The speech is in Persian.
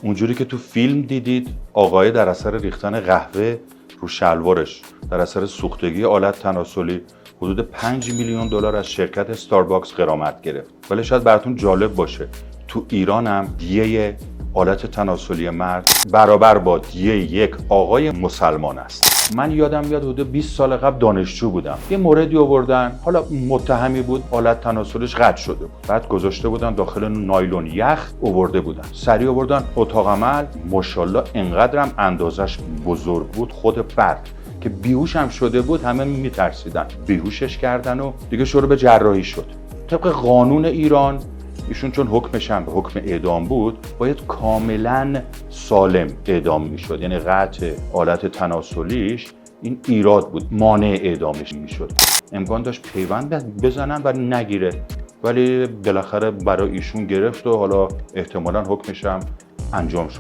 اونجوری که تو فیلم دیدید آقای در اثر ریختن قهوه رو شلوارش در اثر سوختگی آلت تناسلی حدود 5 میلیون دلار از شرکت استارباکس غرامت گرفت. ولی شاید براتون جالب باشه تو ایران هم دیه آلت تناسلی مرد برابر با دیه یک آقای مسلمان است. من یادم میاد حدود 20 سال قبل دانشجو بودم. یه موردی آوردن، حالا متهمی بود آلت تناسلیش قطع شده بود. بعد گذاشته بودن داخل نایلون یخ آورده بودن. سریع آوردن اتاق عمل، ماشاءالله انقدرم اندازش بزرگ بود خود فرد که بیهوش هم شده بود، همه میترسیدن. بیهوشش کردن و دیگه شروع به جراحی شد. طبق قانون ایران ایشون چون حکمش هم به حکم اعدام بود باید کاملا سالم اعدام میشد، یعنی قطع آلت تناسلیش این ایراد بود، مانع اعدامش میشد. امکان داشت پیوند بزنن و نگیره، ولی بالاخره برای ایشون گرفت و حالا احتمالا حکمش هم انجام شد.